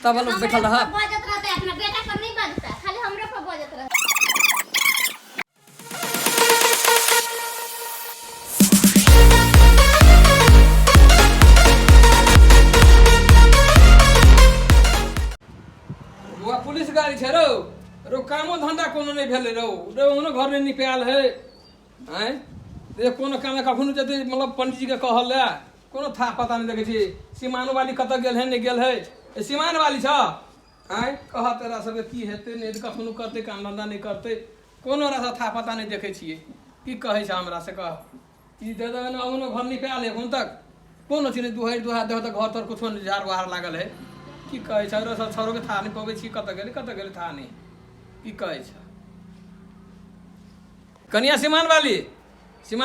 तब लोग बैठल रहा बजत रहते अपना बेटा पर नहीं बजता खाली हमरे पर बजत रहता। वो पुलिस गाड़ी छे रो कामो धंधा कोनो नहीं भेले रो उनो घर में निकाल है हैं ये कोनो काम कखनो जदि मतलब पंडित जी के कहल है कोनो था पता नहीं देखे छी सीमान वाली कत गेल है नहीं गेल है ए सीमान वाली छ हैं कह तेरा सब की हेते नहीं कखनो करते काम धंधा नहीं करते कोनो रासा था पता नहीं देखे छिए की कहे छ हमरा से कह ई दे दे ना उनो घर निकाल है हुन तक कोनो चीज दुहाई दे तक घर तर कुछ झाड़ बाहर लागल है की कहे छ रो सब छोरो के था नहीं पवे छी कत गेले था नहीं की कहे छ कन्या सीमान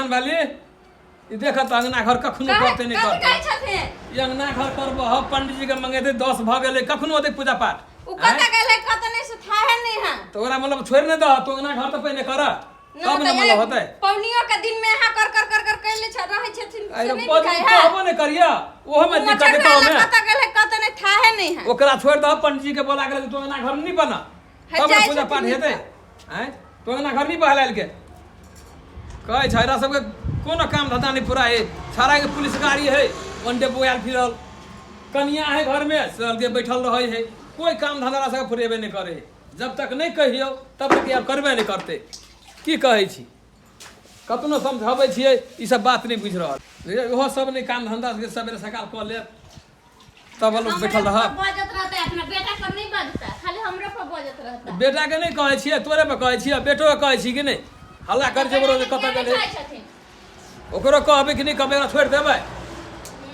वाली ई देखत अंगना घर कखनो करते नहीं करते कहे छथिन ई अंगना घर करब ह पंडित जी के मंगेते 10 भ गेले कखनो ओते पूजा पाठ उ कत गेले कत नहीं से था है नहीं हां तो ओरा मतलब छोड़ न द तो अंगना घर तो पहले कर तब न मतलब होतै पौनियो के दिन में यहां कर कैले छ रहे छथिन अरे कहबो न करिया ओहो में दिक्कत तो में कत गेले कत नहीं था है नहीं हां ओकरा छोड़ द पंडित जी के बोला गेले तो अंगना घर नहीं बना तब पूजा पाठ हेतै हैं तो अंगना घर नहीं बहलाल के कहे छैरा सबके कोनो काम धंधा नहीं पूरा है सारा के पुलिस गाड़ी है वनडे बोयाल फिरल कन्या है घर में सब के बैठल रहे है कोई काम धंधा सब फुरेबे नहीं करे जब तक नहीं कहियो तब तक यार करबे नहीं करते की कहे छी कतनो समझाबै छियै ई सब बात नहीं बुझ रहल ओहो सब नहीं काम धंधा के सबेरे सकाल क ले तब लोग बैठल रह बजत रहते अपना बेटा पर नहीं बजता खाली हमरे पर बजत रहता। बेटा के नहीं कहे छियै तोरे पे कहे छियै बेटो के कहे छी कि नहीं हल्ला कर जबरो कत गेले ओकरो कहबे कि नहीं कहबे छोड़ देबै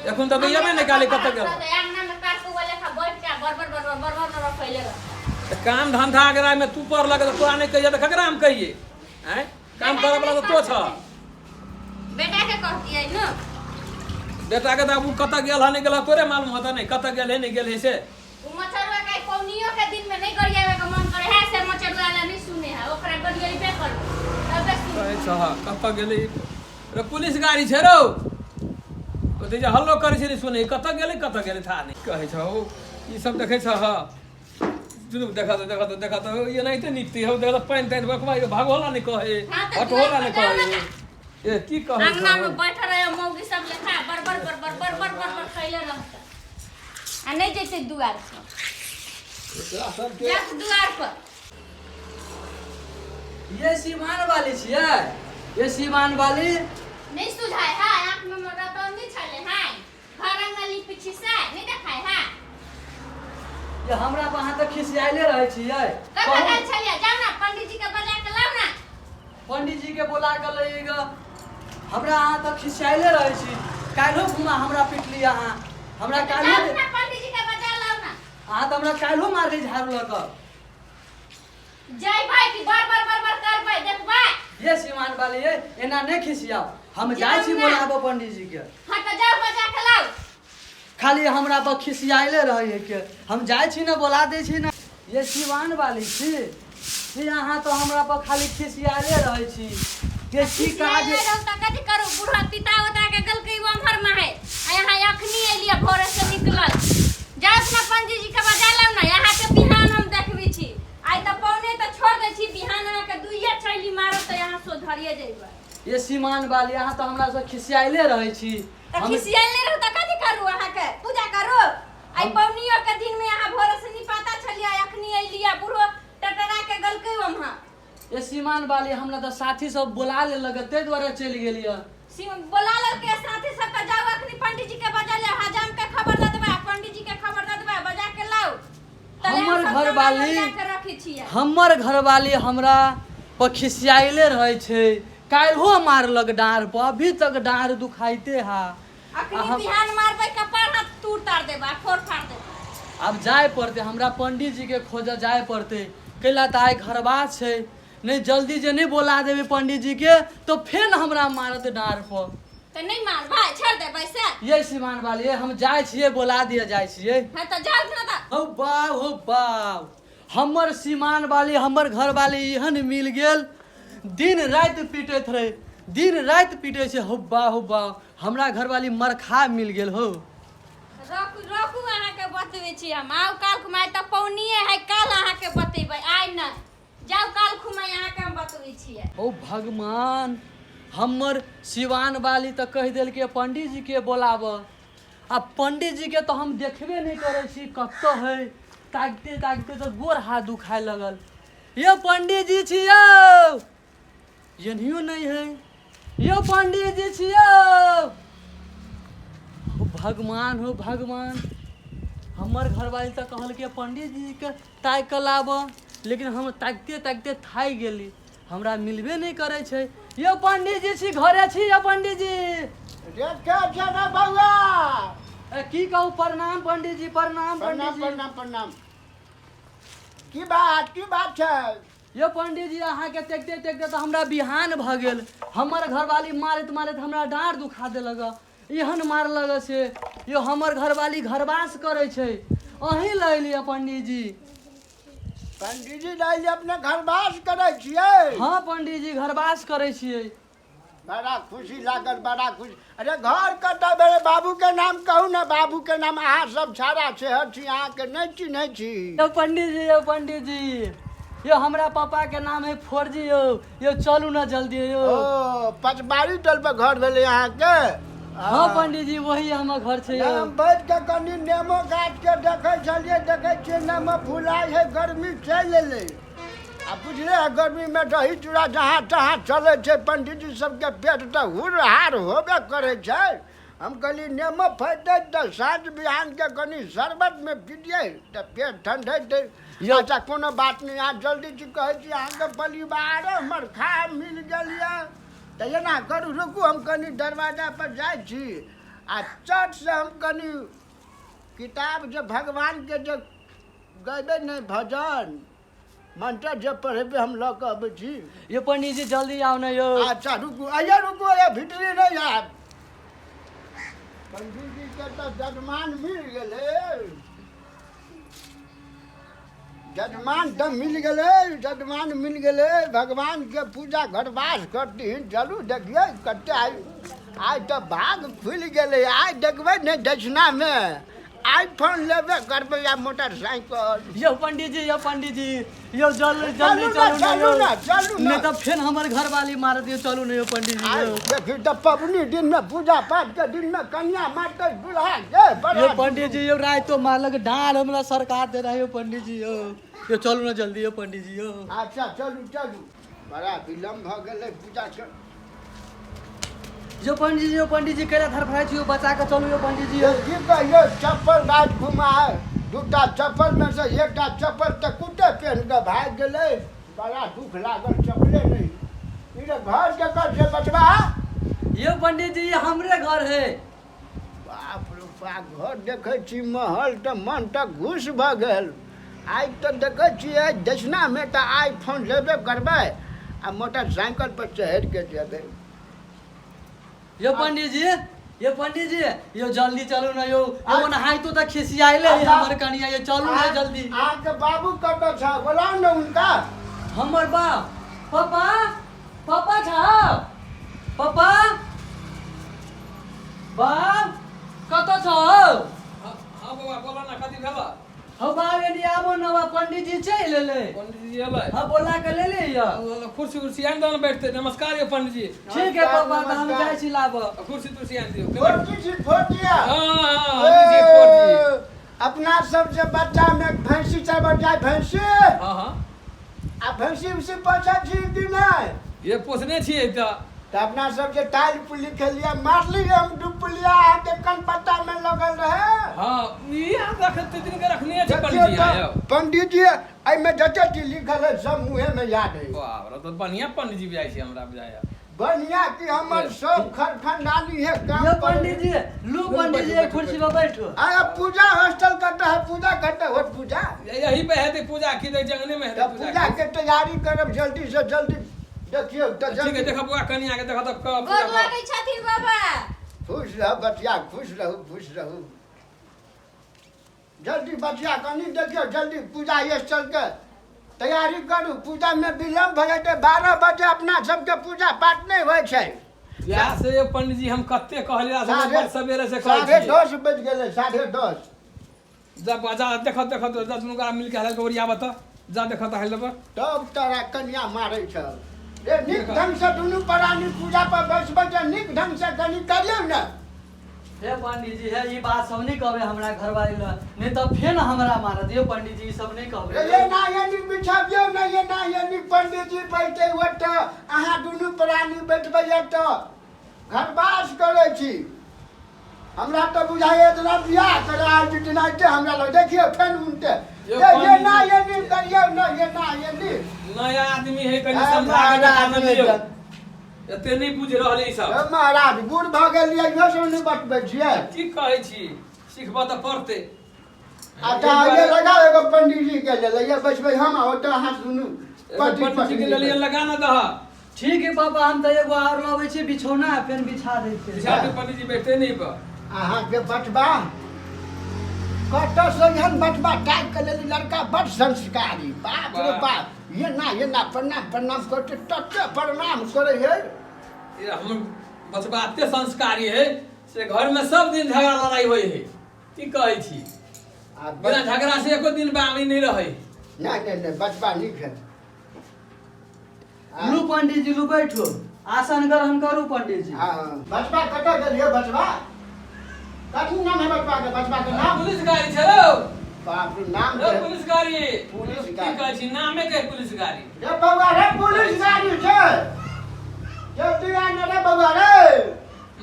एखन तक येबे नहीं काले कत गेल अंगना में काकू वाले खा बैठ के बरबर न रखैले रह काम धंधा अगर में तू पर लगे तोरा नहीं कहिए तो ककरा हम कहिए हैं काम करे वाला तो तो छ बेटा के कहती है न बेटा के दाबू कत गेल है नहीं गेल तोरे मालूम होता नहीं कत गेल है नहीं गेल है से उ मचरवा के पौनियो के दिन में नहीं गरियावे के मन करे है से मचरवा वाला नहीं सुने है ओकरा गरियाबे कर तबे सुन कहे छ कत गेले रे पुलिस गाड़ी छै रो ओ ते जे हल्लो करे छै सुने कत गेले था नहीं कहे छ ई सब देखे छ ह देखा तो ये नहीं तो नीति है देखा पैन तैन बकवा भागोला नहीं कहे हटोला नहीं कहे ये की कहे अंगना में बैठ रहे मौगी सब लेखा बरबर खैले रहता आ नहीं जैसे दुआर पर सब के जात दुआर पर ये सीमान वाली छियै ये सीमान वाली नहीं सुझाए है आंख में मोरा तो नहीं छले है घर अंगली पीछे से नहीं देखाय है ये हमरा वहां तक खिसियाइले रहे छियै कब गल छलिया जाओ ना पंडित जी के बुला के लाओ ना पंडित जी के बुला के लइगा हमरा वहां तक खिसियाइले रहे छी काल्हो घुमा हमरा पिटली अहाँ हमरा काल्हो जाओ ना पंडित जी के बजा लाओ ना अहाँ तो हमरा काल्हो मार दी झाड़ू लगा जय भाई की बार करबै देखबै ये सीमान वाली ये एना नहीं खिसियाओ हम जाय छी बोलाबो पंडित जी के हां तो जाओ बजा के लाओ खाली हमरा पर खिसियाइले रहे के हम जाय छी ना बोला दे छी ना ये सीमान वाली छी से अहाँ तो हमरा पर खाली खिसियाइले रहे छी ये की काज कथी करू बूढ़ा पिता होता के गल के उमर में है आ यहां अखनी एलिया भोर से निकलल जाओ ना पंडित जी के बजा लाओ ना यहां के बिहान हम देखबी छी आई त पौने त छोड़ दे छी बिहान में के दुइया छैली मारो त यहां सो धरिए जेबै ये सीमान वाली अहाँ तो हमरा से खिसियाइले रहे छी त खिसियाल नहीं रहू त कथी करू अहाँ के पूजा करू आई पौनियो के दिन में यहां भोर से नहीं पता छलिया अखनी एलिया बूढ़ो टटरा के गल के वहां ये सीमान वाली हमरा तो साथी सब बुला ले लगते द्वारा चल गेलिए बोला ल के साथी सब त जाओ अखनी पंडित जी के बजा ले हजाम के खबर द देबा पंडित जी के खबर द देबा बजा के लाओ हमर घरवाली हमरा पर खिसियाइले रहे छे काल्हो मारलक डार पर अभी तक डार दुखाइते हा अखनी बिहान मारबै कपार हाथ तूर तार देबा फोड़ फाड़ देबा अब जाय पड़ते हमरा पंडित जी के खोज जाय पड़ते कैला त आइ घरबा छे नहीं जल्दी जे नहीं बोला देबे पंडित जी के तो फिर हमरा मारत डार पर त नहीं मार भाई छोड़ दे पैसा ये सीमान वाली हम जाय छिए बोला दिया जाय छिए हां त जाओ ना त हो बाव हमर सीमान वाली हमर घर वाली एहन मिल गेल दिन रात पीटैत रहे दिन रात पीटे से हुब्बा हमरा घर वाली मरखा मिल गेल हो रोकू रोकू अहाँ के बतबै छी हम आउ काल खुमाय त पौनिए है काल अहाँ के बतेबै आइ न जाउ काल खुमाय अहाँ के हम बतबै छियै। ओ भगवान हमर सिवान वाली तो कह दिल के पंडित जी के बोलाब आ पंडित जी के तो हम देखबे नहीं करे छी कत्तो है ताकते ताकते तो गोर हाथ दुखाए लगल। ये पंडित जी छियो यनियो नहीं है यो पंडित जी छियो। हो भगवान हमर घरवाली तो कहल के पंडित जी के ताक के लाब लेकिन हम ताकते ताकते थाई गेली हमरा मिलबे नहीं करे छे। यो पंडित जी छी घरे छी यो पंडित जी देखे छ ना बउआ। की कहू प्रणाम पंडित जी प्रणाम पंडित जी प्रणाम। की बात छै? यो पंडित जी अहाँ के देखते देखते तो हमरा बिहान भ गेल। हमर घरवाली मारत मारत हमरा डाँर दुखा दे लगा एहन मार लगा से यो हमर घरवाली घरवास करे छे अहीं ले लिया पंडित जी। पंडित जी लाइल अपने घरवास करे छियै? हाँ पंडित जी घरवास करे छियै। बड़ा खुशी लागल बड़ा खुशी। अरे घर कतऽ मेरे बाबू के नाम कहू ना बाबू के नाम। अहाँ सब छाड़ा सेहत छी अहाँ के नहीं चिन्है छी। यो पंडित जी यो हमरा पापा के नाम है फोरजी यो चलू ना जल्दी यो। ओ पचबाड़ी टोल पे घर भेले अहाँ के? हाँ पंडित जी वही हमर घर छे यो। हम बैठ के कनी नेमो गाछ के देखे छियै नेमो फुलाइ है गर्मी चलि एलै आ बुझले गर्मी में दही चूड़ा जहाँ तहाँ चले छे पंडित जी सबके पेट तो हुरहार होबे करे छे। हम कहली नेमो फैटे तो साँझ बिहान के कनी शरबत में पीटिए तो पेट ठंडे। अच्छा कोनो बात नहीं आज जल्दी जी कहे छी अहाँ के परिवार हमर खा मिल गेल ये तो एना करू रुकू हम कनी दरवाजा पर जाइ छी आ चट से हम कनी किताब जो भगवान के जो गैबे नहीं भजन मंत्र जब पढ़ेबे हम लऽ कऽ अबै छी। ये पंडित जी जल्दी आओ ना यो। अच्छा रुकू ये भितरी नहीं आब। पंडित जी के तो जजमान मिल गेले जजमान मिल गेले भगवान के पूजा घरवास करती चलू देखिए कते आज तो भाग खुल गेले। आज देखबै नहीं दक्षिणा में आईफोन लेबे करबे या मोटरसाइकिल। यो पंडित जी यो जल्दी चलू ना नहीं तो फिर हमर घरवाली मार दियो चलू ना यो पंडित जी यो। देखी तो पबनी दिन में पूजा पाठ के दिन में कन्या मारते दूल्हा के यो पंडित जी यो रात तो मारलक डाल हमरा सरकार दे रहा है यो पंडित जी यो चलू ना जल्दी यो पंडित जी यो। अच्छा चलू बड़ा विलम्ब भ गेले पूजा कर। यो पंडित जी केरा धर फराई छियो बचा के चलू यो पंडित जी ये की कहियो चप्पल रात घुमा है दूटा चप्पल में से एकटा चप्पल तो कुत्ते पहन के भाग गेले। बड़ा दुख लागल चप्पले नहीं इधर घर के कर से बचवा। यो पंडित जी हमरे घर है। बाप रे बाप घर देखे छी महल तो मन तक घुस भ गेल। आज तो देखे छियै दक्षिणा में तो आईफोन लेबे करबै आ मोटरसाइकिल पर चढ़ के जेबै। यो पंडित जी यो जल्दी चलू ना यो नहाई तो तक खिसियाइले है हमर कनिया ये चलू ना जल्दी। आपके बाबू कतऽ छ बोलाओ ना उनका। हमर बाप पापा छ पापा बाप कतऽ छ? हाँ बाबा बोला ना कथी भेला? हम बाबे नि आबो न बा पंडित जी चल ले। पंडित जी एलै? हां बोला के ले ले या कुर्सी आन दो ना बैठते। नमस्कार ये पंडित जी। ठीक है पापा तो हम जाय छी लाब। कुर्सी आन दियो। फोटिया हाँ अपना सब जे बच्चा में भैंसी चल जाए भैंसी हाँ आ भैंसी उसी पोछा छी कि नहीं? ये पोसने छियै त अपना सब जे टाइल पुली खेलिया मारली हम डुपुलिया के कन पत्ता में लगल रहे। हां ई हम रखते दिन के रखने छै पंडित जी आयो। पंडित जी आई में जते लिखल है सब मुंहे में याद है। वाह तो बढ़िया पंडित जी जाय छै हमरा बुझाया। बढ़िया कि हमर सब खरखंडाली है काम। ये पंडित जी लू पंडित जी कुर्सी पे बैठो। आया पूजा हॉस्टल करता है पूजा करते हो पूजा यही पे है पूजा की जंगने में है पूजा के तैयारी करब जल्दी से जल्दी। देखियो तो ठीक है देखो बुआ कन्या के देखो तो कब गोर लागै छथिन बाबा। खुश रह बचिया खुश रहू जल्दी बचिया कनी देखियो जल्दी पूजा स्थल के तैयारी करू। पूजा में विलम्ब भ जेतै 12 बजे अपना सबके पूजा पाठ नहीं होइ छै। या से पंडित जी हम कत्ते कहले आ सवेरे से कहै साढ़े छी 10 बज गेलै 10:30 जब जा देखत दुनू गोरा मिल के हल्ला के ओरिया बता जा देखत हल्ला पर तब तोरा कन्या मारै छ रे नीक ढंग से दुनू प्राणी पूजा पर बैसबै जे नीक ढंग से कनी करियौ न हे पंडित जी है ये बात सब नहीं कहबे हमरा घर वाली नहीं तो फेन हमरा मार दियो पंडित जी सब नहीं कहबे ये ना यानी बिछाबियौ न ये ना यानी पंडित जी बैठे ओत अहाँ दुनू प्राणी बैठबै त घरवास करै छी हमरा तो बुझाइए इतना बियाह करा जितनाइते हमरा लग देखियो फेन उनते ये ना यानी करियौ न ये ना यानी नया आदमी है कनी समझा के काम दियो एते नहीं बुझ रहले ई सब महाराज बूढ़ भ गेलियै इहो सब नहीं बतबै छियै की कहै छी सिखबा त पड़ते अच्छा ये लगा एगो पंडित जी के ले ये बैठबै हम ओत अहाँ दुनू पंडित जी के लिए लगा न दह ठीक है पापा हम तो एगो और लबै छी बिछौना फेन बिछा दै छी बिछा के पंडित जी बैठते नहीं पर अहाँ के बटबा कत से एहन बटबा टाइप के लेली लड़का बड़ संस्कारी बाप रे बाप ये ना प्रणाम करते तत्ते प्रणाम करे है ये हम बचबा एते संस्कारी है से घर में सब दिन झगड़ा लड़ाई होई है की कहै छी बिना झगड़ा से एको दिन बामी नहीं रहे नहीं बचबा नीक है लू पंडित जी लू बैठो आसन ग्रहण करू पंडित जी बचबा कत गेलियै बचबा कथी नाम है बचबा के नाम पुलिस गाड़ी छलो बाप रे नाम रे पुलिस गाड़ी पुलिस की गाड़ी। कहै छी नामे के पुलिस गाड़ी रे बउआ रे पुलिस गाड़ी छै जल्दी आने रे बउआ रे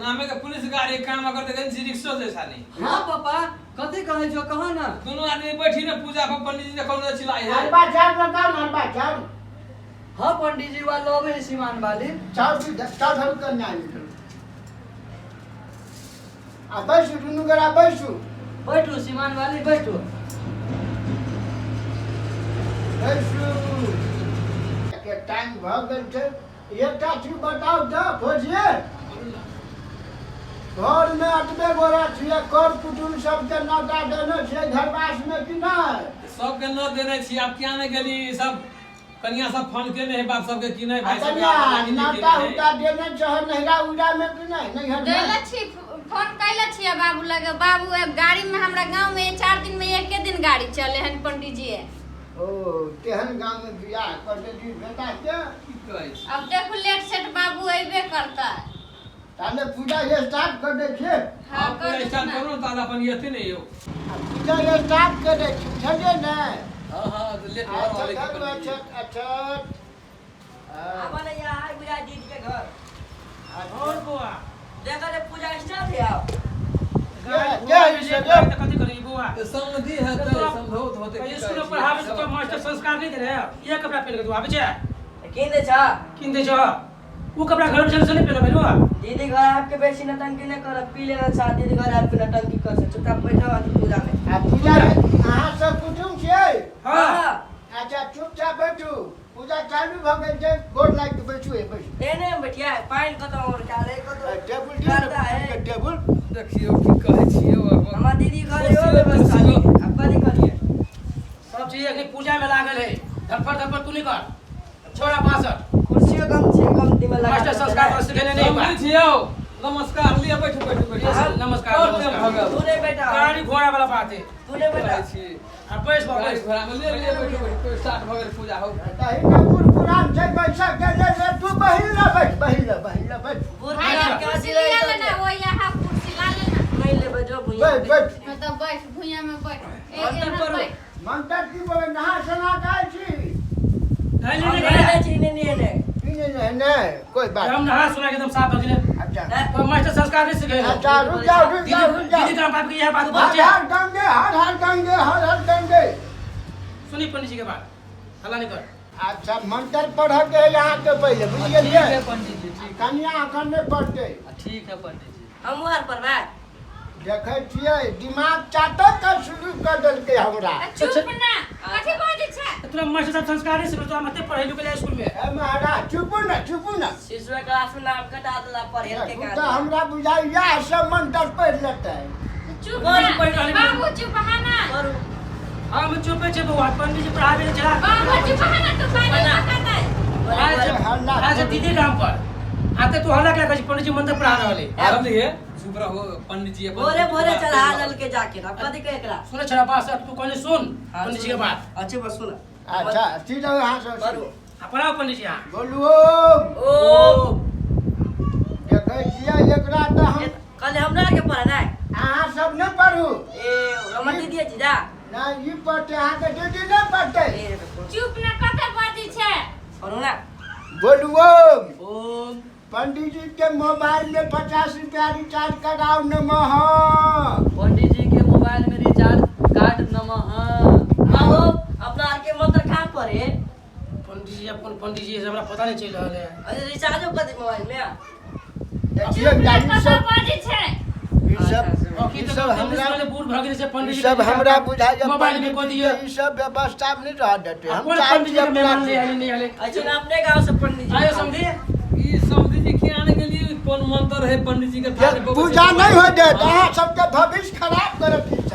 नामे के पुलिस गाड़ी काम अगर देन सी रिक्शा जैसा नहीं हां पापा कथी कहै छो कहा ना दोनों आदमी बैठी ने पूजा पर पंडित जी देखौ न चिल्लाई है हरबा चार न काम हरबा चार हां पंडित जी वा लबै सीमान वाली चार भी 10 धरू कन्या निकल आ बैसु दुनू गोरा बैसु बैठो सीमान वाली बैठो बैसु के टाइम भ गेल छै एकटा चीज बताउ त खोजिए घर में अतबे गोरा छियै कर कुटुम सबके नौता देने छियै घरवास में कि नहीं सबके न देने छी आप क्या नहीं गेली सब कन्या सब फोन के नहीं बाप सबके की नहीं भाई सब कन्या नौता उता देने छह नहिरा उड़ा में कि नहीं नहीं है देले छी फोन कैले छियै बाबू लगे बाबू अब गाड़ी में हमरा गांव में 4 दिन में एके दिन गाड़ी चले हन पंडित जी ओ तेहन गांव में बियाह कर देली बेटा के की कहै छी अब देखो लेट सेट बाबू अइबे करता ताले पूजा ये स्टार्ट कर दे छे हां पूरा स्टार्ट करो न ताला अपन येते नहीं हो पूजा ये स्टार्ट कर दे छी समझे ना हां लेट और वाले की अच्छा पंडित जी। अच्छा हमारे यहाँ है बुआ दीदी के घर और बुआ देखा रे पूजा स्टार्ट है आओ क्या विषय है कथी करी बुआ समझी है तो समझौत होते कहीं स्कूल में पढ़ावे से तो मास्टर संस्कार नहीं दे रहे हैं ये कपड़ा पहन के तू आवे छे किन दे छा किन दे छ वो कपड़ा घर में चल नहीं पहन बुआ दीदी घर आपके बेसी नटंकी नहीं कर पी लेना छा दीदी घर आपके नटंकी कर से चुपचाप बैठा हुआ पूजा में आ पूजा अहाँ सब कुटुम छियै हां अच्छा चुपचाप बैठू पूजा चालू भ गेल छै गोर लाग के बैठू ए बैठू एने बैठिया पाइन खत्म हो चाले को तो टेबुल करता है टेबुल देखियो की कहै छियो हमार दीदी घर यो व्यवस्था नहीं अब कथी करिए सब चीज एक पूजा में लागल है धप्पड़ तू नहीं कर छोड़ा 62 कुर्सियों कम दिमाग लगा मास्टर संस्कार तो सिखाने नहीं हुआ समझी छियो नमस्कार लिया बैठो हाँ, नमस्कार, और नमस्कार। टाइम भगल। तूने बेटा गाड़ी घोड़ा वाला बात है तूने बेटा कहै छी अब बैठ बाबू गाड़ी घोड़ा में ले बैठो स्टार्ट भ गेल पूजा हो दही ना पुरान छै पैसा के ले तू बहिला बैठ बुढ़ हां का या क्या कुर्सी दिले ला लेना वो यहाँ कुर्सी ला लेना नहीं ले बजो भैया बैठ मतलब बैठ भुइया में बैठ अंदर एक करो। बैठ मंतर की बोले नहा सना काय छी नहीं हम नहीं नहीं नहीं चीने नहीं ने नहीं कोई बात हम नहा सुना के एकदम साफ हो गए अच्छा तो मास्टर संस्कार नहीं सिखाए अच्छा रुक जाओ दीदी का बाप की यह बात बोल हर गंगे सुनी पंडित जी के बात हल्ला नहीं कर अच्छा मंत्र पढ़ के यहाँ के पहले बुझ ठीक है गेलिए पंडित जी ठीक कन्या अखन नहीं पढ़ते ठीक है पंडित जी हम वहां पर बा देखे छियै दिमाग चाटक का शुरू कर देलकै हमरा चुप ना कथी बाजै छै तोरा मास्टर साहब संस्कार नहीं सिखाए तो हम मते पढ़े लिखे स्कूल में ए महाराज चुप ना शिशु क्लास में नाम कटा दला पर हेल के तो का हमरा बुझाइ या सब मंत्र पढ़ लेतै चुप गाड़ी ना पलट रहली बाबू चुप हाना करू हम चुपे छे बुआ पंडित जी पढ़ावे चला बाबू चुप हाना तू पानी पकाता है आज हल्ला आज दीदी काम पर आते तू हल्ला क्या कर पंडित जी मंत्र पढ़ा रहे वाले समझिए चुप रहो पंडित जी अपन भोरे भोरे चढ़ा लल के जाके ना कदी के एकरा सुने छड़ा पास तू कहले सुन हाँ, पंडित जी के बात अच्छे बस सुन अच्छा सीधा यहाँ से करू अपना पंडित जी हां बोलू ओम ओ देखै छियै एकरा तऽ हम कल हमरा के पढ़ा ना अहाँ सब नहि पढ़ू ए हमर दीदी जी जा ना ई पढ़ते अहाँके दीदी नहि पढ़तै ए चुप ना कते बाजी छै करू ना बोलू ओम ओम पंडित जी के मोबाइल में 50 रुपया रिचार्ज कराओ नमः पंडित जी के मोबाइल में रिचार्ज कार्ड नमः आओ अपना आर के मंत्र कहां पढ़े पंडित जी अपन पंडित जी से हमरा पता नहीं चल रहल है अरे रिचार्ज कर दे मोबाइल में देखिए चुप ना ई कते सब बाजी छै ई सब और की ई तो सब हमरा हमरा बूढ़ भग से पंडित ई जी सब हमरा बुझाइए मोबाइल में को दिए ई सब व्यवस्था में नहीं रह देते हम अपन चाहै पंडित छी जी के मेहमान ले अपना आले नहीं आले अच्छा ना अपने गांव से पंडित जी आयो समझी ई समझी जी के आने के लिए कौन मंत्र है पंडित जी के थाने पर पूजा नहीं हो दे अहाँ सबके भविष्य खराब करत